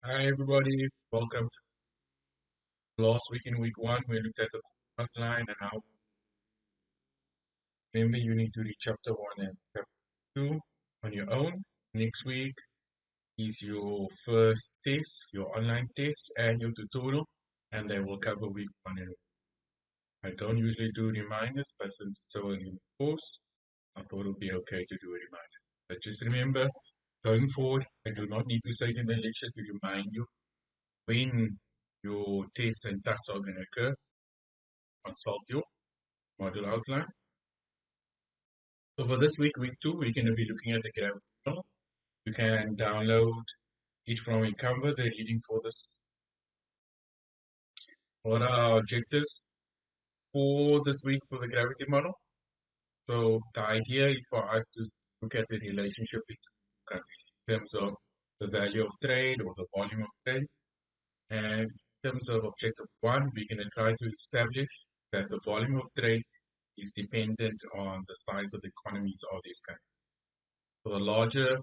Hi everybody, welcome to last week in week one. We looked at the outline and now remember you need to read chapter one and chapter two on your own. Next week is your first test, your online test and your tutorial, and they will cover week one and I don't usually do reminders, but since it's so early in the course, I thought it would be okay to do a reminder. But just remember, going forward, I do not need to say it in the lecture to remind you when your tests and tasks are going to occur. Consult your module outline. So for this week, week two, we're going to be looking at the gravity model. You can download it from Canva, the reading for this. What are our objectives for this week for the gravity model? So the idea is for us to look at the relationship between countries in terms of the value of trade or the volume of trade. And in terms of objective one, we're going to try to establish that the volume of trade is dependent on the size of the economies of these countries. So the larger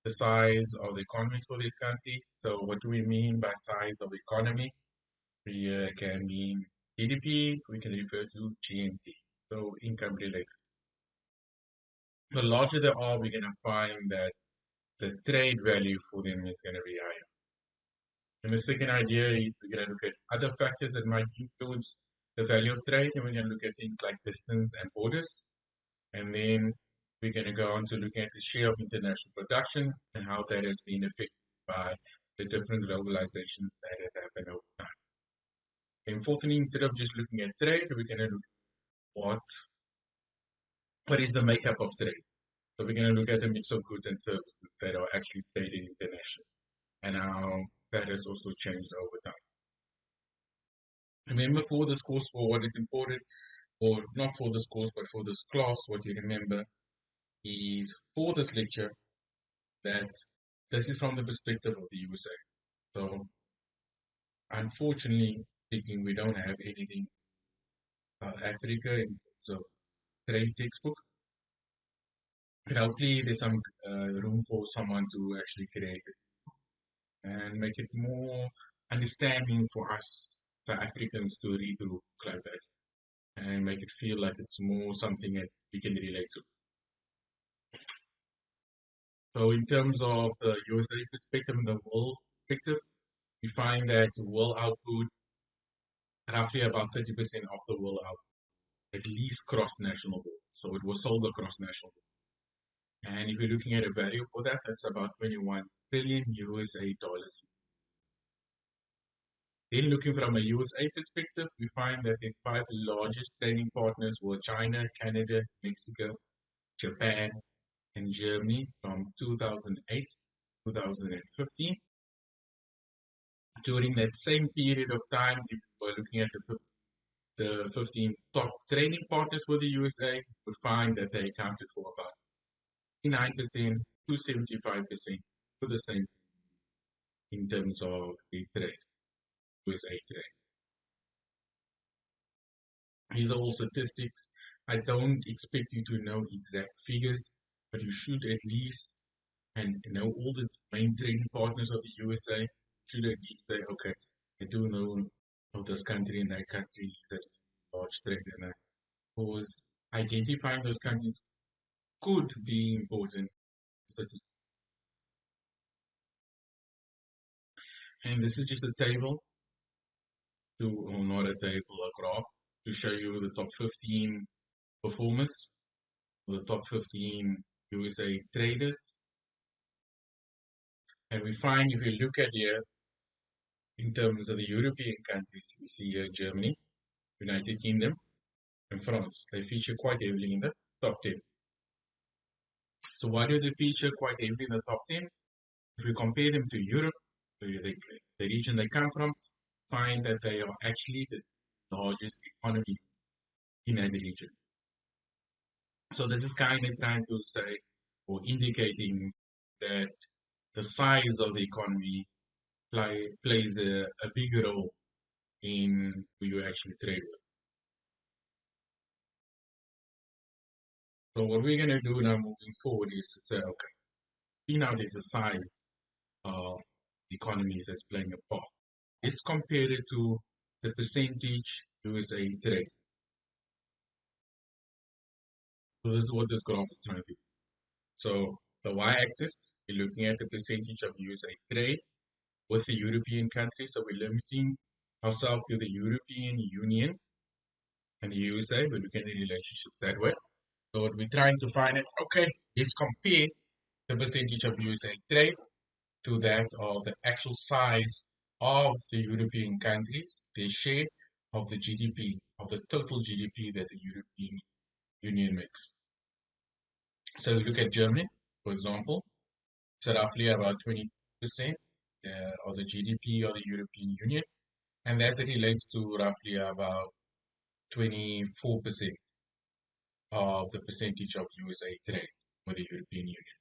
the size of the economies for these countries. So what do we mean by size of economy? We can mean GDP, we can refer to GNP, so income related. The larger they are, we're going to find that the trade value for them is going to be higher. And the second idea is we're going to look at other factors that might influence the value of trade, and we're going to look at things like distance and borders. And then we're going to go on to looking at the share of international production and how that has been affected by the different globalizations that has happened over time. And fourthly, instead of just looking at trade, we're going to look at what is the makeup of trade. So we're going to look at the mix of goods and services that are actually traded internationally and how that has also changed over time. Remember for this course, for what is important, or not for this course, but for this class, what you remember is for this lecture that this is from the perspective of the USA. So unfortunately speaking, we don't have anything South Africa in terms of trade textbook. But hopefully there's some room for someone to actually create it and make it more understanding for us South Africans to read through like that and make it feel like it's more something that we can relate to. So in terms of the USA perspective and the world perspective, we find that world output, roughly about 30% of the world output, at least cross national borders. So it was sold across national borders. And if you're looking at a value for that, that's about 21 billion USA dollars. Then looking from a USA perspective, we find that the five largest trading partners were China, Canada, Mexico, Japan, and Germany from 2008 to 2015. During that same period of time, if we're looking at the 15 top trading partners for the USA, we find that they accounted for about 59% to 75% for the same in terms of the trade, USA trade. These are all statistics. I don't expect you to know exact figures, but you should at least and know all the main trading partners of the USA. Should at least say, okay, I do know of this country and that country is a large trade, and because identifying those countries could be important. And this is just a table or not a table, a graph to show you the top 15 performers, the top 15 USA traders. And we find if you look at here, in terms of the European countries, we see here Germany, United Kingdom, and France. They feature quite heavily in the top 10. So why do they feature quite heavily in the top 10? If we compare them to Europe, the region they come from, find that they are actually the largest economies in that region. So this is kind of trying to say or indicating that the size of the economy plays a bigger role in who you actually trade with. So what we're going to do now moving forward is to say, okay, see now there's a size of economies that's playing a part. Let's compare it to the percentage USA trade. So this is what this graph is trying to do. So the y-axis, we're looking at the percentage of USA trade with the European countries. So we're limiting ourselves to the European Union and the USA. We're looking at the relationships that way. So what we're trying to find is, okay, let's compare the percentage of USA trade to that of the actual size of the European countries, their share of the GDP, of the total GDP that the European Union makes. So we look at Germany, for example, it's roughly about 20% of the GDP of the European Union, and that relates to roughly about 24% of the percentage of USA trade with the European Union.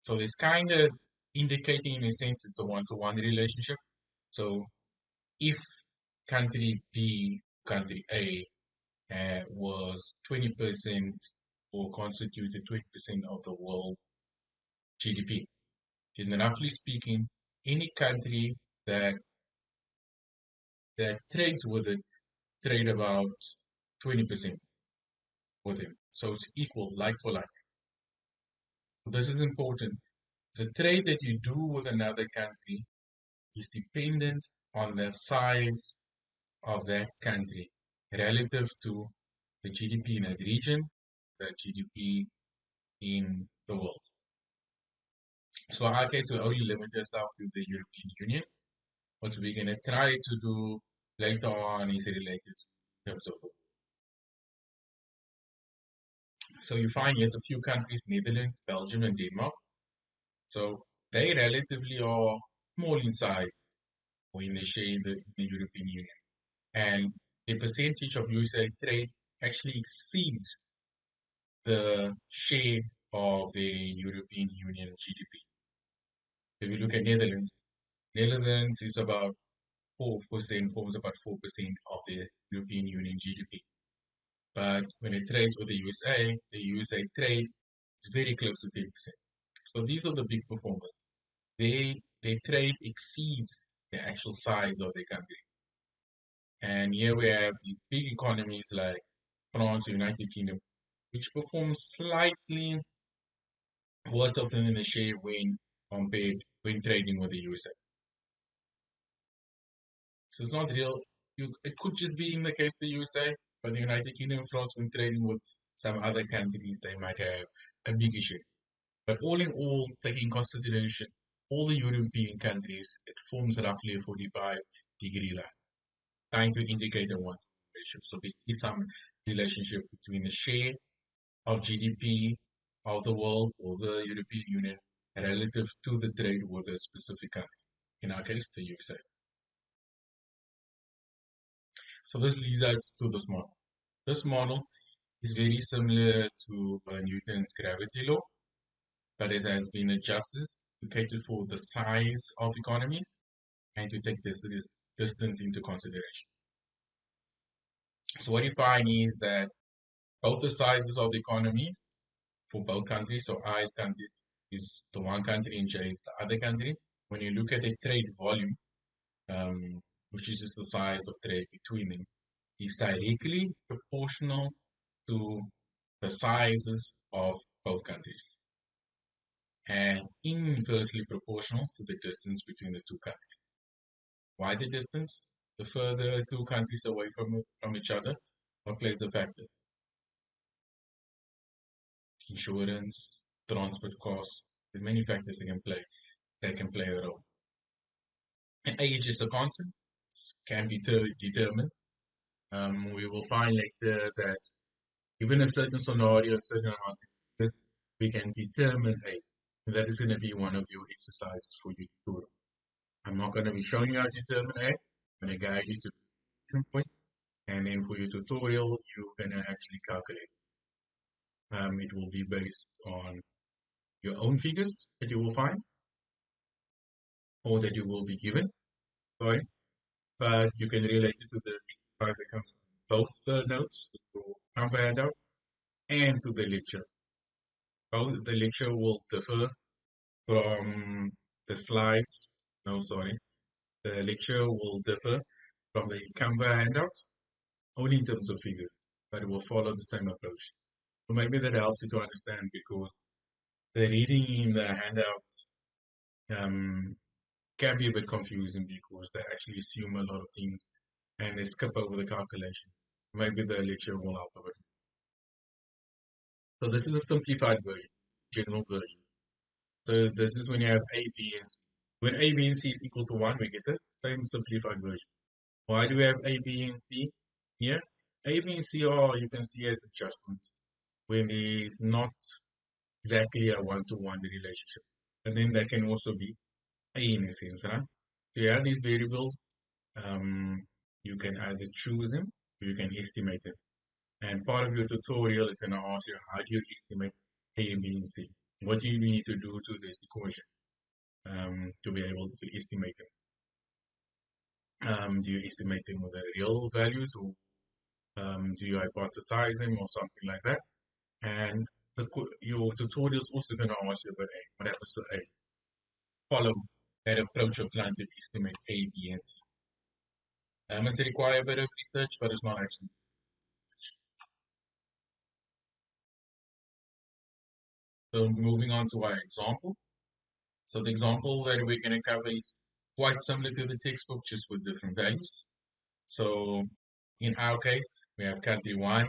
So it's kind of indicating, in a sense, it's a one-to-one relationship. So if country B, country A, was 20% or constituted 20% of the world GDP, then roughly speaking, any country that trades with it trade about 20% with him. So it's equal, like for like. This is important. The trade that you do with another country is dependent on the size of that country relative to the GDP in that region, the GDP in the world. So in our case, we only limit ourselves to the European Union. What we're going to try to do later on is related to terms of the world. So you find here's a few countries, Netherlands, Belgium, and Denmark. So they relatively are small in size when they share the European Union. And the percentage of USA trade actually exceeds the share of the European Union GDP. If you look at Netherlands, Netherlands is about 4%, forms about 4% of the European Union GDP. But when it trades with the USA trade is very close to 10%. So these are the big performers. Their trade exceeds the actual size of the country. And here we have these big economies like France, United Kingdom, which perform slightly worse off than the share when compared when trading with the USA. So it's not real. It could just be in the case of the USA, but the United Kingdom and France, when trading with some other countries, they might have a big issue. But all in all, taking consideration all the European countries, it forms roughly a 45-degree line, trying to indicate a one relationship. So there is some relationship between the share of GDP of the world or the European Union relative to the trade with a specific country. In our case, the USA. So this leads us to this model. This model is very similar to Newton's gravity law, but it has been adjusted to cater for the size of economies and to take this distance into consideration. So what you find is that both the sizes of the economies for both countries, so I's country is the one country and J is the other country. When you look at the trade volume, which is just the size of trade between them, is directly proportional to the sizes of both countries and inversely proportional to the distance between the two countries. Why the distance? The further two countries away from each other, what plays a factor? Insurance, transport costs, the many factors that can play a role. And age is a constant, can be determined. We will find later that given a certain scenario, a certain amount of this, we can determine age. And that is going to be one of your exercises for you to do. I'm not going to be showing you how to determine age. I'm going to guide you to the point. And then for your tutorial, you're going to actually calculate. It will be based on your own figures that you will find or that you will be given. Sorry. But you can relate it to the exercise that comes from both the notes, the Canva handout, and to the lecture. Both the lecture will differ from the slides, no, sorry, the lecture will differ from the Canva handout, only in terms of figures, but it will follow the same approach. So maybe that helps you to understand because the reading in the handout can be a bit confusing because they actually assume a lot of things and they skip over the calculation. Maybe the lecture will help a bit. So this is a simplified version, general version. So this is when you have A, B, and C. When A, B, and C is equal to 1, we get the same simplified version. Why do we have A, B, and C here? A, B, and C are, you can see as adjustments when it's not exactly a one-to-one relationship. And then that can also be A in a sense, right? So you have these variables, you can either choose them or you can estimate them. And part of your tutorial is going to ask you how do you estimate A, B, and C? What do you need to do to this equation to be able to estimate them? Do you estimate them with the real values or do you hypothesize them or something like that? And your tutorial is also going to ask you about A. What happens to A? Follow that approach of trying to estimate A, B, and C. Must require a bit of research, but it's not actually. So moving on to our example. So the example that we're going to cover is quite similar to the textbook, just with different values. So in our case, we have country 1,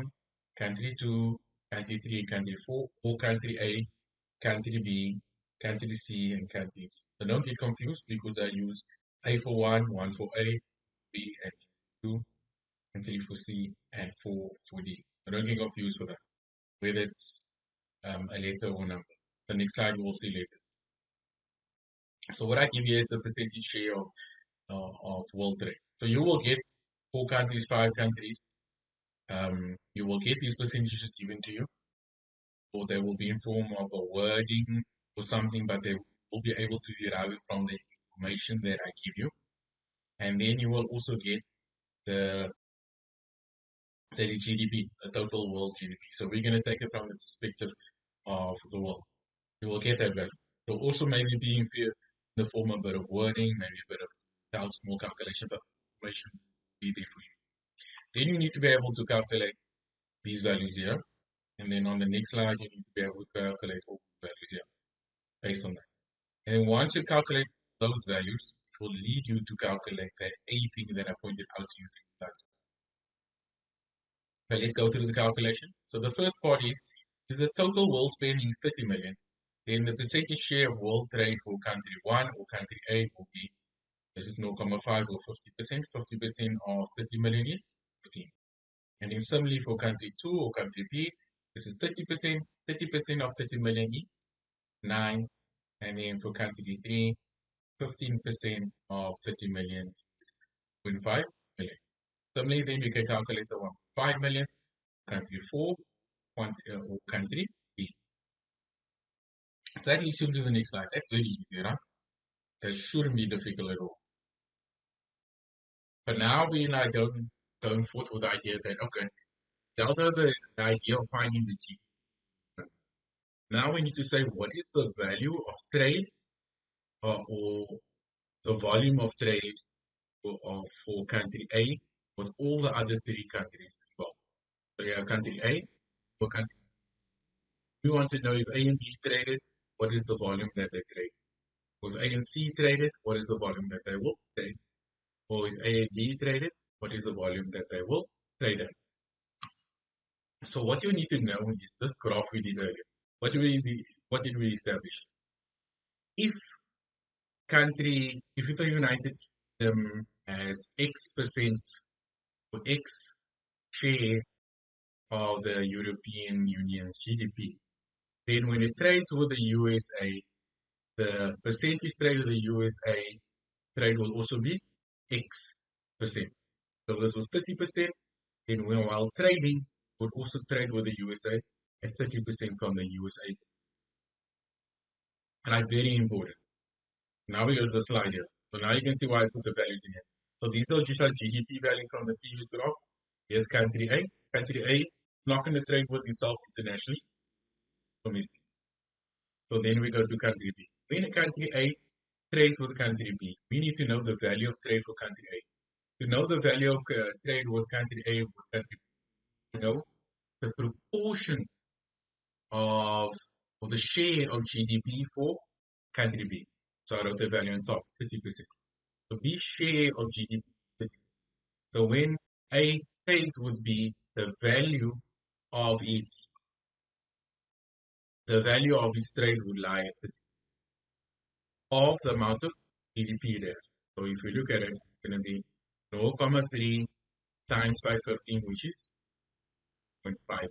country 2, country 3, country 4, or country A, country B, country C, and country D. So don't get confused because I use A for 1 for A, B, and 2, and 3 for C, and 4 for D. So don't get confused with that, whether it's a letter or number. The next slide you will see letters. So what I give you is the percentage share of world trade. So you will get 4 countries, 5 countries. You will get these percentages given to you, or they will be in form of a wording or something, but they will be able to derive it from the information that I give you. And then you will also get the GDP, the total world GDP. So we're going to take it from the perspective of the world. You will get that value. So also maybe be in the form of a bit of wording, maybe a bit of small calculation, but information will be there for you. Then you need to be able to calculate these values here. And then on the next slide, you need to be able to calculate all the values here based on that. And then once you calculate those values, it will lead you to calculate that A thing that I pointed out to you. But let's go through the calculation. So the first part is, if the total world spending is 30 million, then the percentage share of world trade for country 1 or country A will be, this is 0.5 or 50%. 50% of 30 million is 15. And then similarly for country 2 or country B, this is 30%. 30% of 30 million is 9. And then for country 3, 15% of 30 million is 0.5 million. Similarly, then you can calculate the 1.5 million, country 4, or country B. So that leads you to the next slide. That's very easy, right? That shouldn't be difficult at all. But now we're like going forth with the idea that, okay, the idea of finding the G. Now we need to say what is the value of trade or the volume of trade for country A with all the other 3 countries involved. So you have country A for country. We want to know if A and B traded, what is the volume that they trade? If A and C traded, what is the volume that they will trade? Or if A and B traded, what is the volume that they will trade at? So what you need to know is this graph we did earlier. What did we establish? If the United Kingdom has X% or X share of the European Union's GDP, then when it trades with the USA, the percentage trade with the USA trade will also be X%. So this was 30%, then while trading, would also trade with the USA at 30% from the USA. Right, very important. Now we go to the slide here. So now you can see why I put the values in here. So these are just our GDP values from the previous graph. Here's country A. Country A is not going to trade with itself internationally. Let me see. So then we go to country B. In country A, trades with country B, we need to know the value of trade for country A. To know the value of trade with country A with country B, you know the proportion of the share of GDP for country B. So I wrote the value on top, 30%. So B share of GDP. So when A trades would be the value of its trade would lie at 30 of the amount of GDP there. So if you look at it, it's going to be 0.3 times 515, which is 0.5.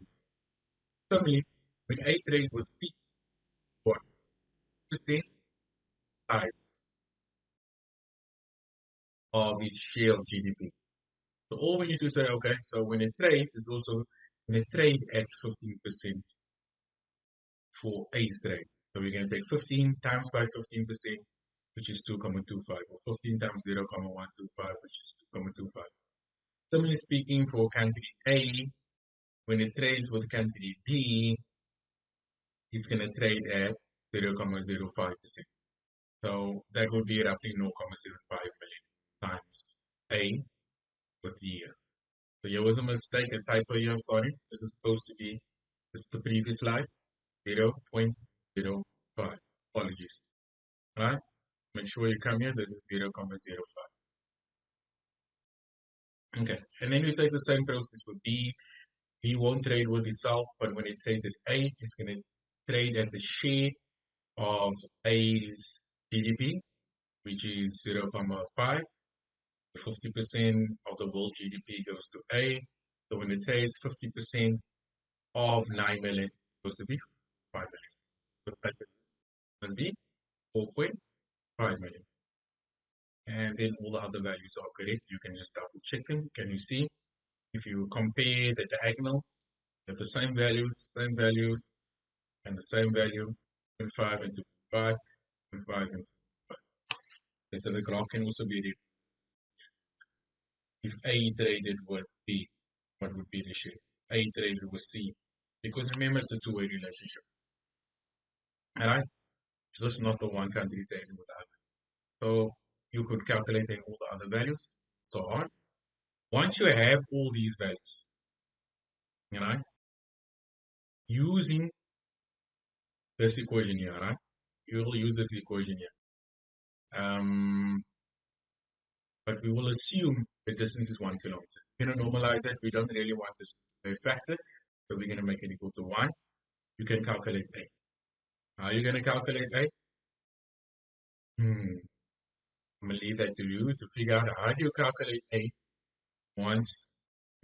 Similarly, when A trades with C, 1% size of its share of GDP. So all we need to say, okay, so when it trades, it's also going to trade at 15% for A's trade. So we're going to take 15 times by 15%, which is 2.25, or 15 times 0.125, which is 2.25. Similarly speaking, for country A, when it trades with country B, it's going to trade at 0.05%. So that would be roughly 0.75 million times A with the year. So here was a mistake, a typo here, I'm sorry. This is supposed to be, this is the previous slide, 0.05. Apologies. Right? Make sure you come here, this is 0.05. Okay, and then you take the same process with B. B won't trade with itself, but when it trades at A, it's going to trade at the share of A's GDP, which is 0.5. 50% of the world GDP goes to A. So when it trades, 50% of 9 million goes to B, 5 million. So that must be 4.5 million. And then all the other values are correct. You can just double check them. Can you see? If you compare the diagonals, they have the same values, and the same value, 0.5 and 2.5, 0.5 and 2.5. Okay, so the graph can also be read. If A traded with B, what would be the share? A traded with C. Because remember, it's a two-way relationship. Alright? So it's not the one country trading with the other. So you could calculate in all the other values, so on. Once you have all these values, using this equation here, right? You will use this equation here. But we will assume the distance is 1 kilometer. We're going to normalize it. We don't really want this to be a factor, so we're going to make it equal to 1. You can calculate A. How are you going to calculate A? I'm going to leave that to you to figure out how do you calculate A once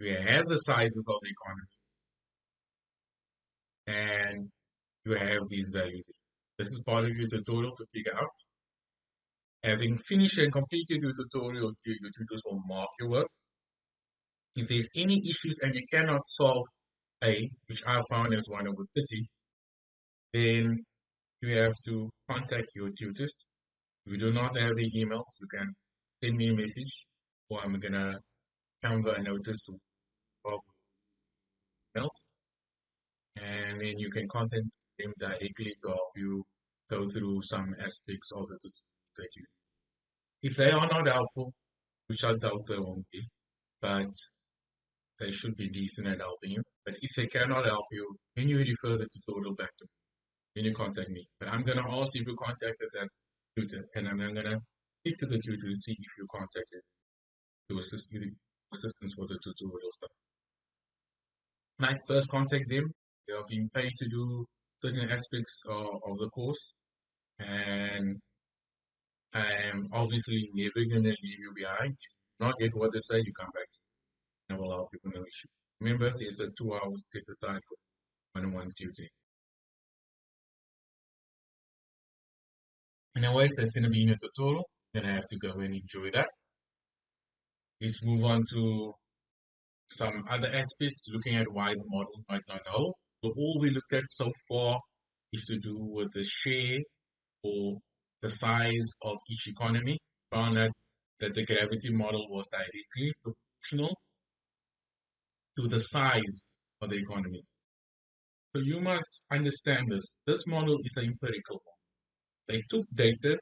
we have the sizes of the economy and you have these values. This is part of your tutorial to figure out. Having finished and completed your tutorial, your tutors will mark your work. If there's any issues and you cannot solve A, which I found as 1 over 30, then you have to contact your tutors. If you do not have the emails, you can send me a message, or I'm going to counter a notice of emails, and then you can contact them directly to help you go through some aspects of the tutorials that you. If they are not helpful, which I doubt they won't be, but they should be decent at helping you. But if they cannot help you, then you refer the tutorial back to me. Then you contact me. But I'm going to ask if you contacted that tutor, and I'm going to speak to the tutor to see if you contacted to assist you assistance for the tutorial stuff. When I first contact them, they are being paid to do certain aspects of the course, and I am obviously never going to leave you behind. If you not get what they say, you come back and I will help you with no issue. Remember, there's a 2 hours set aside for one-on-one tutoring. Anyways, that's going to be in a tutorial. Then I have to go and enjoy that. Let's move on to some other aspects, looking at why the model might not hold. So all we looked at so far is to do with the share or the size of each economy. Found out that the gravity model was directly proportional to the size of the economies. So you must understand this. This model is an empirical model. They took data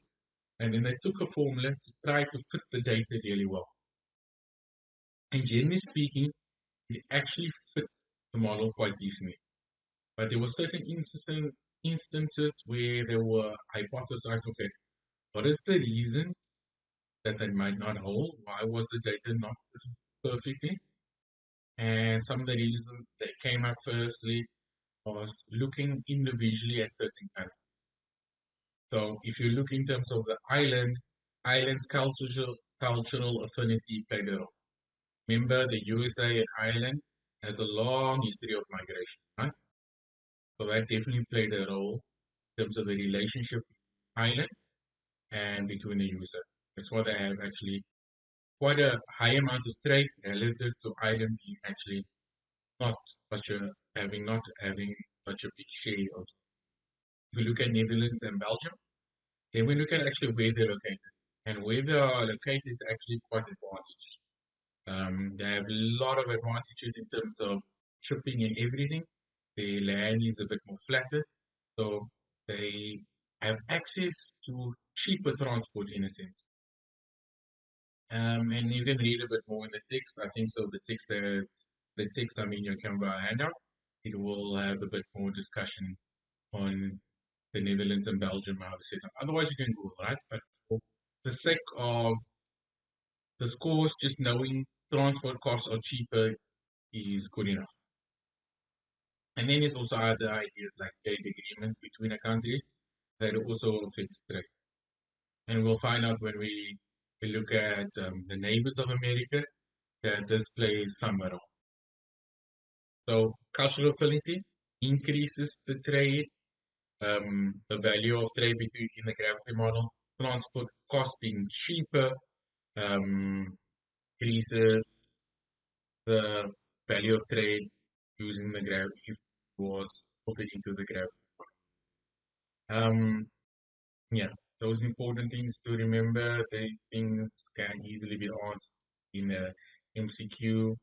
And then they took a formula to try to fit the data really well. And generally speaking, it actually fit the model quite decently. But there were certain instances where they were hypothesized, okay, what is the reasons that they might not hold? Why was the data not perfectly? And some of the reasons that came up firstly was looking individually at certain countries. So if you look in terms of the island's cultural affinity played a role. Remember, the USA and Ireland has a long history of migration, right? So that definitely played a role in terms of the relationship between Ireland and between the USA. That's why they have actually quite a high amount of trade relative to Ireland being actually not not having such a big share of. If we look at Netherlands and Belgium, then we look at actually where they're located. And where they are located is actually quite advantageous. They have a lot of advantages in terms of shipping and everything. The land is a bit more flatter, so they have access to cheaper transport in a sense. And you can read a bit more in the text. I think so. The text. I mean, you can buy a handout. It will have a bit more discussion on the Netherlands and Belgium, how to set up. Otherwise, you can Google, right? But for the sake of the scores, just knowing transport costs are cheaper is good enough. And then there's also other ideas like trade agreements between the countries that also affect trade. And we'll find out when we look at the neighbors of America that this plays some role. So cultural affinity increases the trade, the value of trade between in the gravity model, transport cost being cheaper, um, increases the value of trade using the gravity if it was put into the gravity. Yeah, those important things to remember. These things can easily be asked in a MCQ,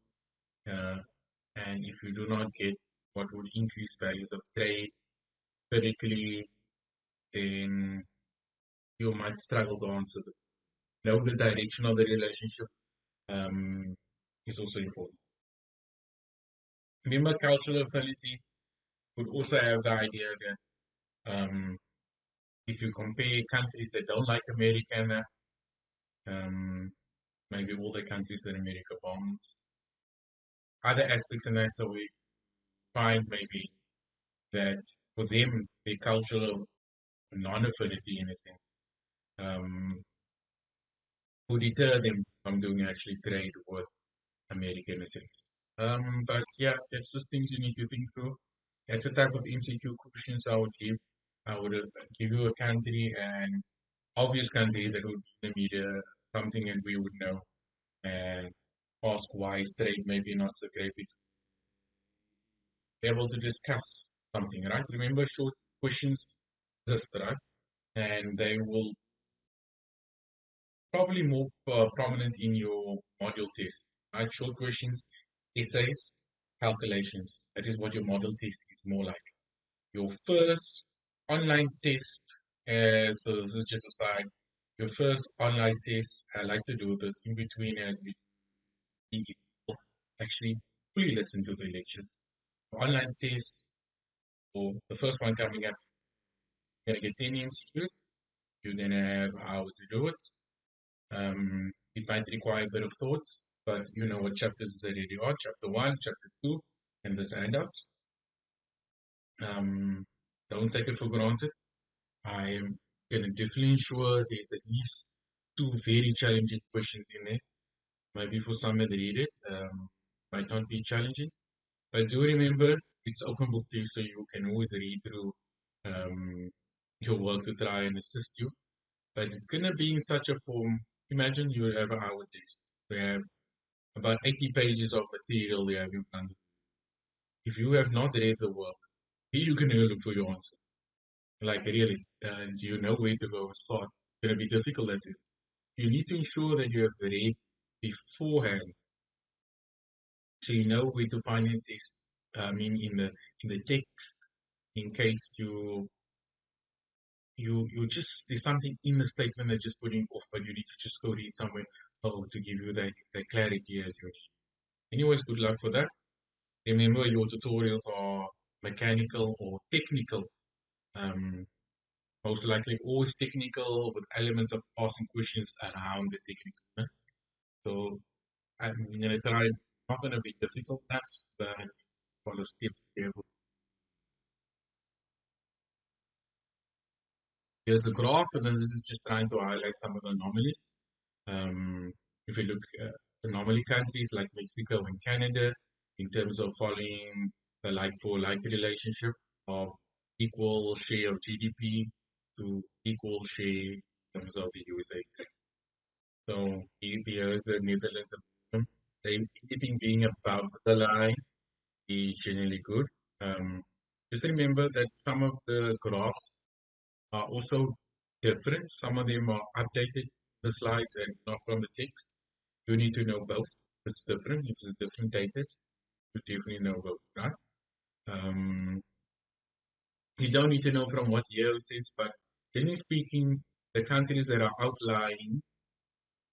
and if you do not get what would increase values of trade critically, then you might struggle to answer them. Know the direction of the relationship is also important. Remember, cultural affinity would also have the idea that if you compare countries that don't like America, um, maybe all the countries that America bombs, other aspects in that, so we find maybe that for them, the cultural non-affinity in a sense um, would deter them from doing actually trade with America in a sense. But yeah, that's just things you need to think through. That's the type of MCQ questions I would give. I would give you a country, and obvious country that would be in the media, something that we would know, and ask why is trade maybe not so great. Be able to discuss something, right? Remember, short questions exist, right? And they will probably more prominent in your module test, right? Short questions, essays, calculations. That is what your model test is more like. Your first online test, so this is just a side, your first online test, I like to do this in between as we actually fully listen to the lectures. Online test, or the first one coming up, you're going to get 10 MCQs. You're going to have hours to do it. It might require a bit of thought, but you know what chapters is already on, chapter 1, chapter 2, and this handout. Don't take it for granted. I am going to definitely ensure there's at least two very challenging questions in there. Maybe for some that read it, might not be challenging. But do remember, it's open book test, so you can always read through your work to try and assist you. But it's going to be in such a form. Imagine you have an hour test. We have about 80 pages of material you have in front of you. If you have not read the work, you can look for your answer. Like really, and you know where to go and start. It's going to be difficult as is. You need to ensure that you have read beforehand, so you know where to find it. This, I mean, in the text, in case you just there's something in the statement that just putting off, but you need to just go read somewhere to give you that clarity that you need. Anyways, good luck for that. Remember, your tutorials are mechanical or technical. Um, Most likely always technical with elements of asking questions around the technicalness. So I'm going to try, not going to be difficult maths, but follow steps here. Here's the graph, and then this is just trying to highlight some of the anomalies. If you look at anomaly countries like Mexico and Canada, in terms of following the like-for-like relationship of equal share of GDP to equal share in terms of the USA. So here is the Netherlands and Belgium. Anything being above the line is generally good. Um, just remember that some of the graphs are also different. Some of them are updated the slides and not from the text. You need to know both. It's different. If it's different data, you definitely know both, right? Um, you don't need to know from what year it is, but generally speaking, the countries that are outlying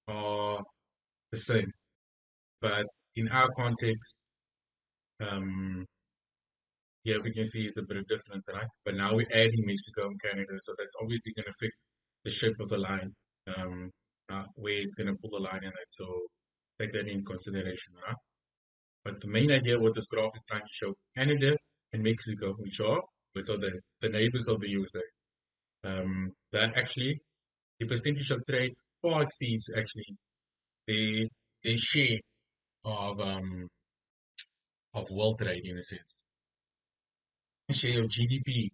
are the same. But in our context, um, here we can see it's a bit of difference, right? But now we're adding Mexico and Canada, so that's obviously going to affect the shape of the line, where it's going to pull the line in it. So take that in consideration, right? But the main idea what this graph is trying to show, Canada and Mexico, which are the neighbors of the USA, that actually the percentage of trade far exceeds actually the share of um, of world trade in a sense, share of GDP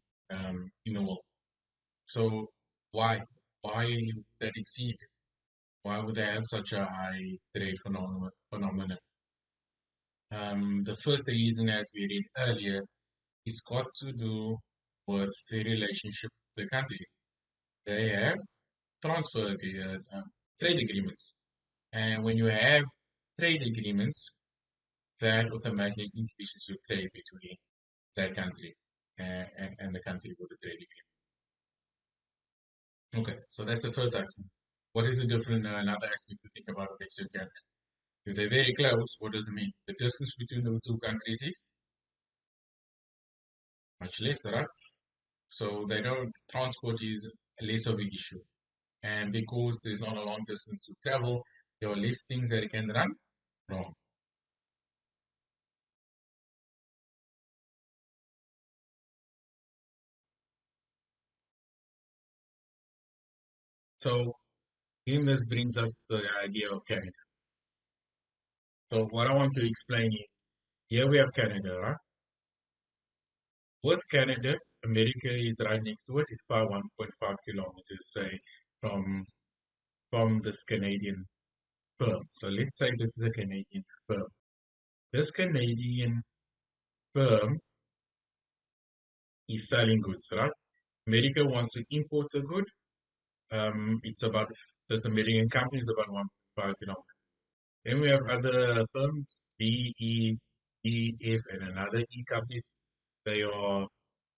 in the world. So why? Why that exceed? Why would they have such a high trade phenomenon? The first reason, as we read earlier, is got to do with the relationship with the country. They have trade agreements, and when you have trade agreements, that automatically increases your trade between that country and the country with the trade agreement. Okay, so that's the first aspect. What is the different another aspect to think about Mexico and Canada? If they're very close, what does it mean? The distance between the two countries is much less, right? So they don't transport is less of an issue. And because there's not a long distance to travel, there are less things that can run wrong. So in this brings us to the idea of Canada. So what I want to explain is here we have Canada, right? With Canada, America is right next to it. It's about 1.5 kilometers, say, from this Canadian firm. So let's say this is a Canadian firm. This Canadian firm is selling goods, right? America wants to import a good. It's about this American company is about 1.5 kilometers. Then we have other firms, B, E, E, F, and another E companies. They are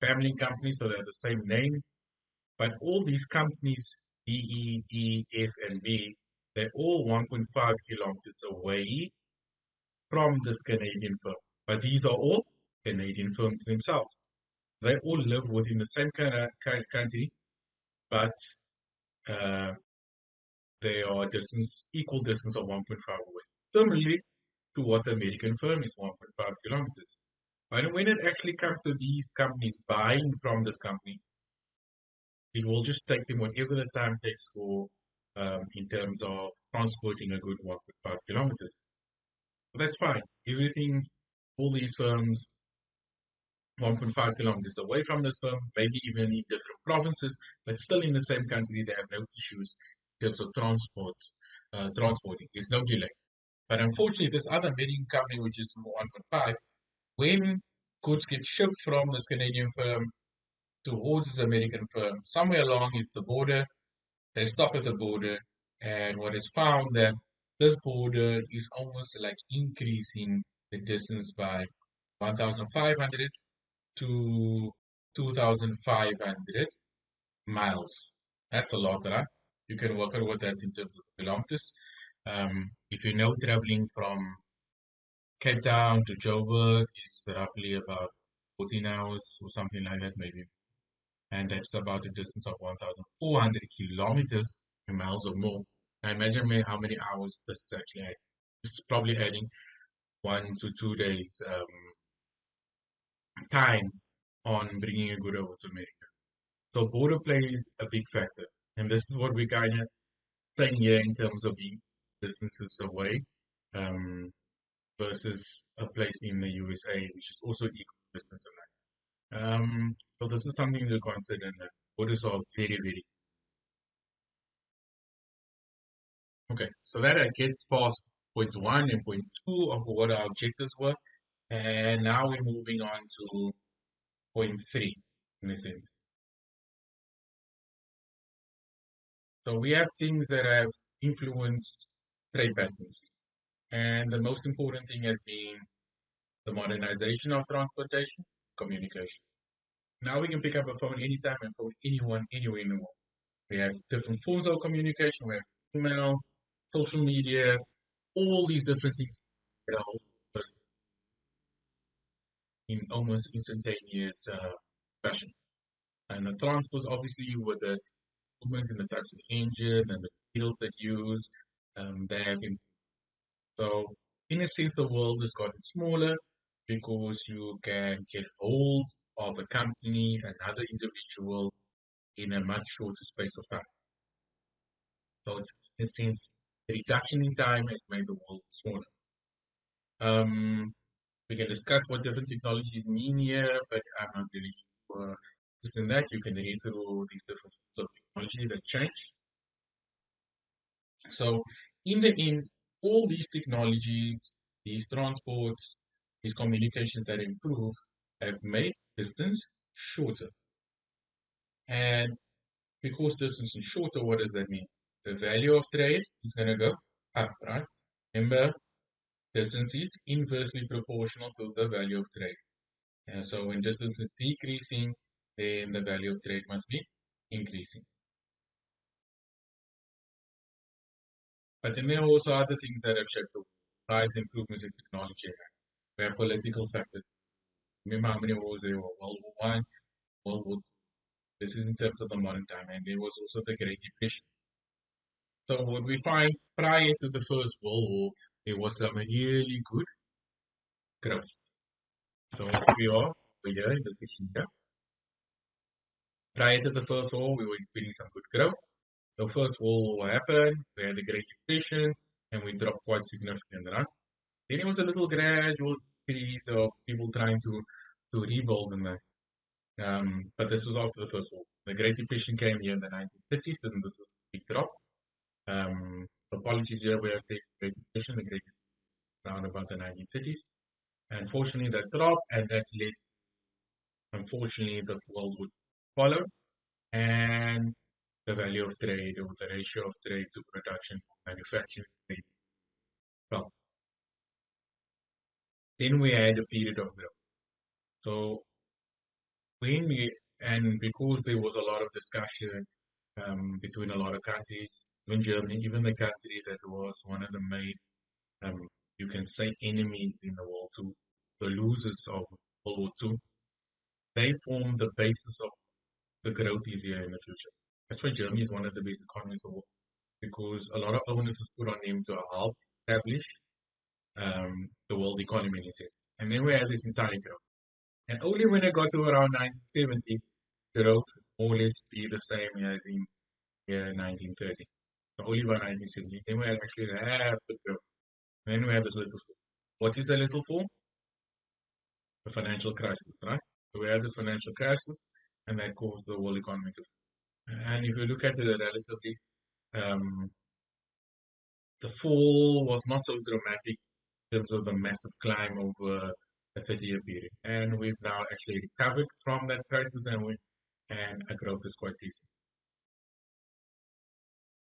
family companies, so they have the same name. But all these companies, B, E, F, and B, they're all 1.5 kilometers away from this Canadian firm. But these are all Canadian firms themselves. They all live within the same kind of country, but uh, they are equal distance of 1.5 away. Similarly to what the American firm is 1.5 kilometers. And when it actually comes to these companies buying from this company, it will just take them whatever the time takes for in terms of transporting a good 1.5 kilometers. But that's fine. Everything, all these firms 1.5 kilometers away from this firm, maybe even in different provinces, but still in the same country, they have no issues in terms of transporting. There's no delay. But unfortunately, this other American company, which is 1.5, when goods get shipped from this Canadian firm towards this American firm, somewhere along is the border, they stop at the border, and what is found that this border is almost like increasing the distance by 1,500 to 2,500. miles. That's a lot, right? You can work out what that's in terms of kilometers. If you know traveling from Cape Town to Joburg is roughly about 14 hours or something like that, maybe. And that's about a distance of 1,400 kilometers in miles or more. Now imagine how many hours this is actually adding. It's probably adding 1 to 2 days time on bringing a good over to America. So border plays a big factor. And this is what we kind of saying here in terms of being distances away um, versus a place in the USA, which is also equal distance away. So this is something to consider. That borders are very, very okay. So that gets past point one and point two of what our objectives were, and now we're moving on to point three, in a sense. So we have things that have influenced trade patterns, and the most important thing has been the modernization of transportation, communication. Now we can pick up a phone anytime and phone anyone, anywhere in the world. We have different forms of communication. We have email, social media, all these different things that are us in almost instantaneous fashion. And the transports, obviously, with the movements in the types of engine and the wheels that use, they have been. So, in a sense, the world has gotten smaller because you can get hold of a company, another individual in a much shorter space of time. So, it's, in a sense, the reduction in time has made the world smaller. Um, we can discuss what different technologies mean here, but I'm not really just in that. You can read through these different forms of technology that change. So, in the end, all these technologies, these transports, these communications that improve have made distance shorter. And because distance is shorter, what does that mean? The value of trade is going to go up, right? Remember, distance is inversely proportional to the value of trade. And so when distance is decreasing, then the value of trade must be increasing. But then there are also other things that have shaped the size improvements in technology. We have political factors. Remember how many wars there were? World War One, World War II. This is in terms of the modern time, and there was also the Great Depression. So what we find prior to the First World War, there was some really good growth. So we are in the section here. Prior to the First War, we were experiencing some good growth. The First World War happened, we had the Great Depression, and we dropped quite significantly, right? Then it was a little gradual increase of people trying to rebuild in that. But this was after the First World. The Great Depression came here in the 1930s, and this is a big drop. Apologies here where I say Great Depression, the Great Depression around about the 1930s. Unfortunately, that dropped, and that led, unfortunately, the world would follow, and the value of trade or the ratio of trade to production manufacturing well, then we had a period of growth. So when we and because there was a lot of discussion between a lot of countries, even Germany, even the country that was one of the main, you can say, enemies in the world, to the losers of World War II, they formed the basis of the growth is here in the future. That's why Germany is one of the best economies in the world because a lot of onus was put on them to help establish the world economy in a sense. And then we had this entire growth. And only when it got to around 1970, growth more or less be the same as in year 1930. So only by 1970. Then we had actually half the growth. And then we had this little fall. What is a little fall? The financial crisis, right? So we had this financial crisis, and that caused the world economy to fall. And if you look at it relatively, um, the fall was not so dramatic in terms of the massive climb over a 30-year period. And we've now actually recovered from that crisis and our growth is quite decent.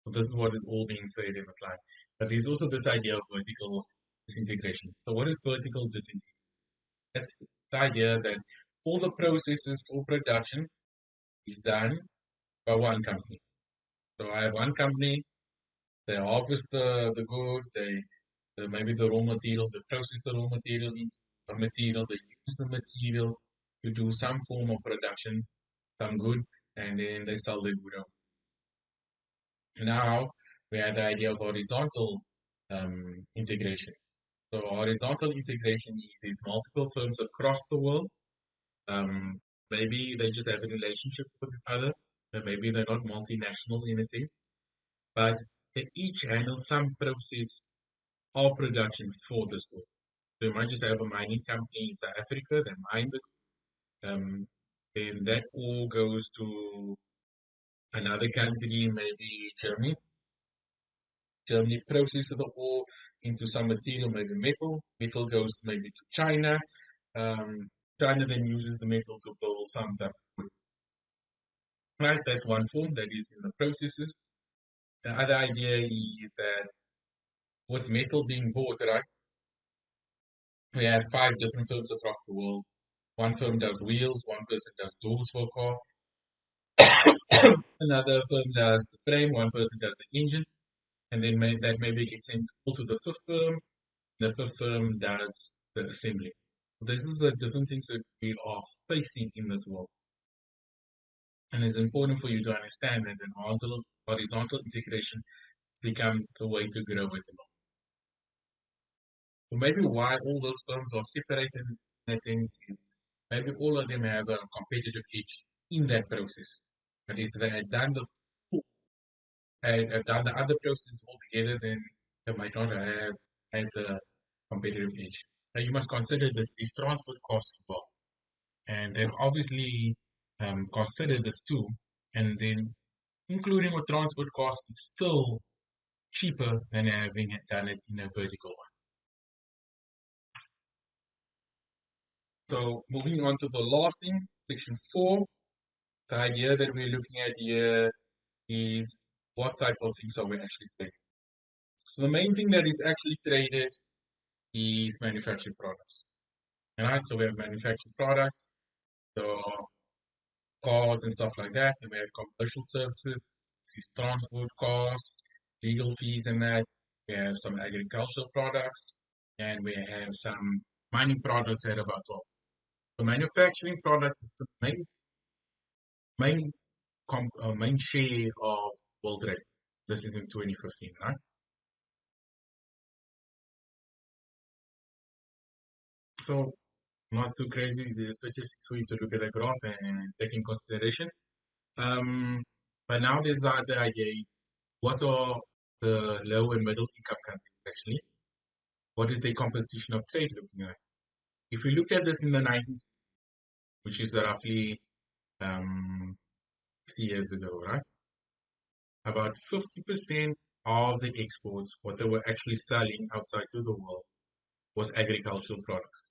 So this is what is all being said in the slide. But there's also this idea of vertical disintegration. So what is vertical disintegration? That's the idea that all the processes for production is done by one company. So I have one company, they harvest the good, maybe the raw material, they process the raw material into a material, they use the material to do some form of production, some good, and then they sell the good. Now we have the idea of horizontal integration. So horizontal integration is multiple firms across the world. Um, Maybe they just have a relationship with each other, and maybe they're not multinational in a sense, but they each handle some process of production for this world. So you might just have a mining company in South Africa, they mine then that all goes to another country, maybe Germany. Germany processes the ore into some material, maybe metal. Metal goes maybe to China. Um, China then uses the metal to build some type of wood. Right, that's one form that is in the processes. The other idea is that with metal being bought, right, we have five different firms across the world. One firm does wheels, one person does doors for a car, another firm does the frame, one person does the engine, and then that maybe gets sent all to the fifth firm. The fifth firm does the assembly. This is the different things that we are facing in this world. And it's important for you to understand that an horizontal integration has become the way to grow at the moment. So maybe why all those firms are separated in a sense is maybe all of them have a competitive edge in that process. But if they had done the other process altogether, then they might not have had the competitive edge. Now you must consider these transport costs as well. And they've obviously considered this too. And then including with transport costs, it's still cheaper than having done it in a vertical one. So moving on to the last thing, section 4, the idea that we're looking at here is what type of things are we actually trading. So the main thing that is actually traded is manufactured products. Alright, so we have manufactured products, so cars and stuff like that, and we have commercial services, these transport costs, legal fees and that. We have some agricultural products, and we have some mining products at about 12. The manufacturing products is the main main share of world trade. This is in 2015, right? So not too crazy. There's just for you to look at the graph and take in consideration. Um, but now there's the other idea is what are the low and middle income countries actually? What is the composition of trade looking like? If we look at this in the 90s, which is roughly um, 6 years ago, right? About 50% of the exports, what they were actually selling outside to the world, was agricultural products.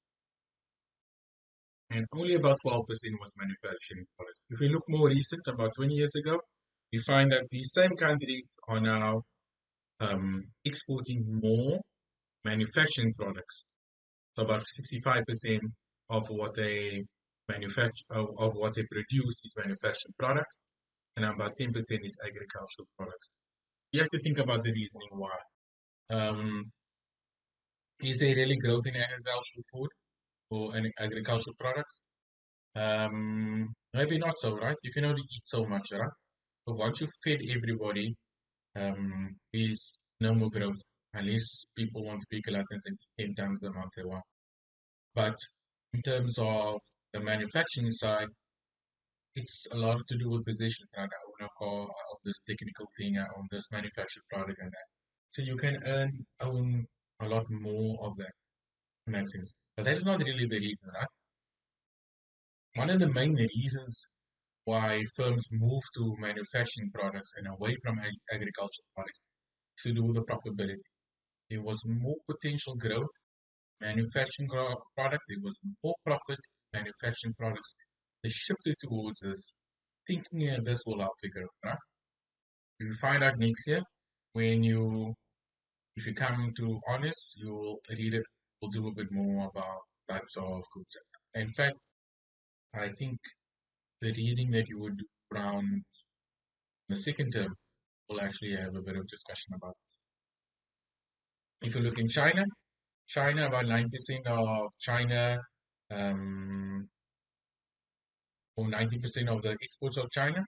And only about 12% was manufacturing products. If we look more recent, about 20 years ago, we find that these same countries are now exporting more manufacturing products. So about 65% of what they manufacture, of what they produce is manufactured products, and about 10% is agricultural products. You have to think about the reasoning why. Um, is there really growth in agricultural food or in agricultural products? Maybe not so, right? You can only eat so much, right? But once you fed everybody, is no more growth unless people want to be gluttons and eat 10 times the amount they want. But in terms of the manufacturing side, it's a lot to do with positions. Right? I own a car, I own this technical thing, I own this manufactured product and that. So you can own a lot more of that in that sense. But that is not really the reason, right? One of the main reasons why firms move to manufacturing products and away from agricultural products is to do with the profitability. There was more potential growth manufacturing products, there was more profit manufacturing products. They shifted towards this, thinking this will help the growth, right? You will find out next year when if you come to honest, you will read it, will do a bit more about types of goods. In fact, I think the reading that you would do around The second term, we'll actually have a bit of discussion about this. If you look in China, about 9% of China, um, or 90% of the exports of China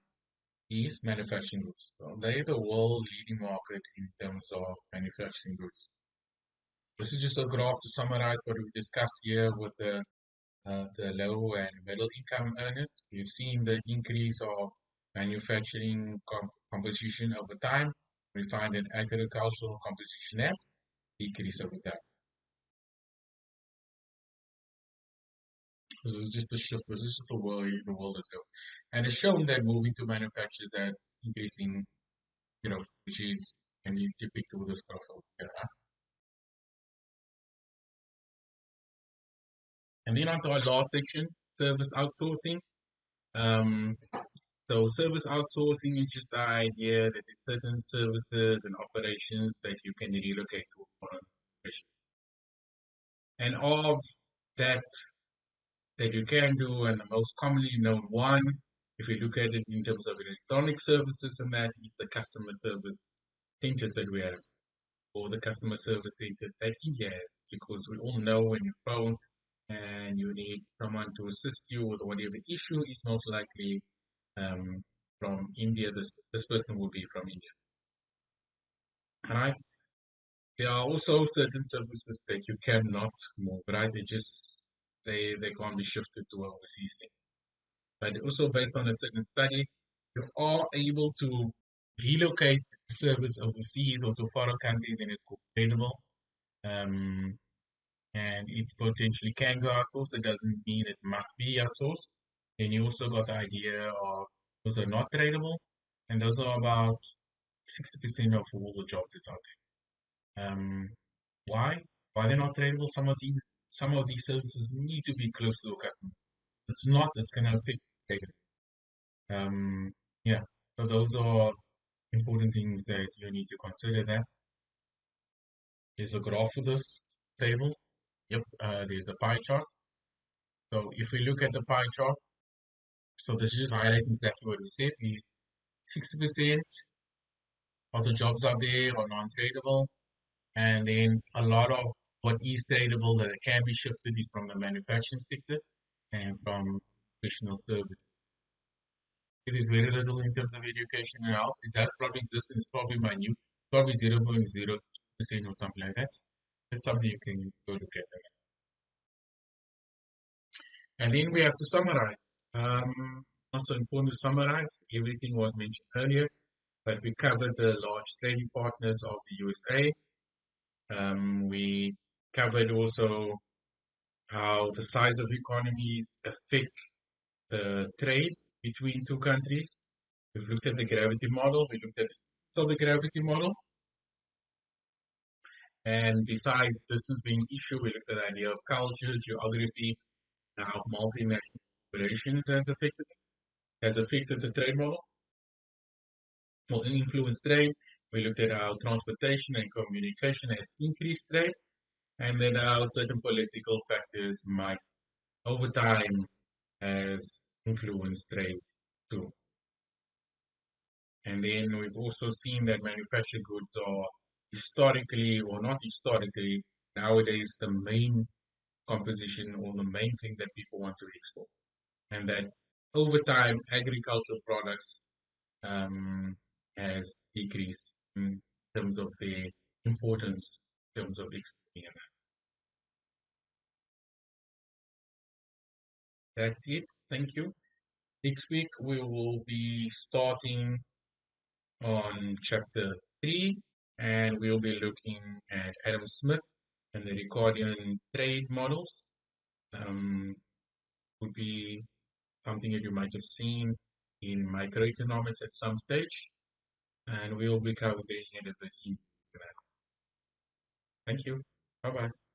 is manufacturing goods. So they're the world leading market in terms of manufacturing goods. This is just a graph to summarize what we discussed here with the low and middle income earners. We've seen the increase of manufacturing composition over time. We find that agricultural composition has decreased over time. This is just the shift. This is just the world is going. And it's shown that moving to manufacturers has increasing, which is, and you depict all this graph over here. And then on to our last section, service outsourcing. Um, so service outsourcing is just the idea that there's certain services and operations that you can relocate to foreign location. And of that you can do, and the most commonly known one, if you look at it in terms of electronic services, and that is the customer service centers that we have, or the customer service centers that India has, because we all know when you phone and you need someone to assist you with whatever issue is most likely from India. This person will be from India. Right? There are also certain services that you cannot move, right? They can't be shifted to overseas thing. But also based on a certain study, you are able to relocate service overseas or to foreign countries, and it's available. Um, and it potentially can go outsourced. It doesn't mean it must be outsourced. And you also got the idea of those are not tradable, and those are about 60% of all the jobs that's out there. Why? Why they're not tradable? Some of these services need to be close to the customer. It's not. It's going to affect trading. Um, yeah. So those are important things that you need to consider. That there's a graph for this table. Yep. There's a pie chart. So if we look at the pie chart, so this is just highlighting exactly what we said. Is 60% of the jobs out there are non-tradable, and then a lot of what is tradable that can be shifted is from the manufacturing sector and from professional services. It is very little in terms of education and health. It does probably exist and it's probably minute, probably 0.02% or something like that. That's something you can go look at. And then we have to summarize. Also important to summarize. Everything was mentioned earlier, but we covered the large trading partners of the USA. We covered also how the size of economies affect the trade between two countries. We've looked at the gravity model. We looked at the gravity model. And besides distance being an issue, we looked at the idea of culture, geography, and how multinational operations has affected the trade model. Well, influence trade. We looked at how transportation and communication has increased trade, and then how certain political factors might, over time, has influenced trade too. And then we've also seen that manufactured goods are historically, or not historically, nowadays the main composition or the main thing that people want to export. And that over time, agricultural products has decreased in terms of their importance, in terms of exporting. And that's it. Thank you. Next week, we will be starting on chapter 3, and we'll be looking at Adam Smith and the Ricardian trade models. Would be something that you might have seen in microeconomics at some stage, and we'll be covering it at the end. Thank you. Bye bye.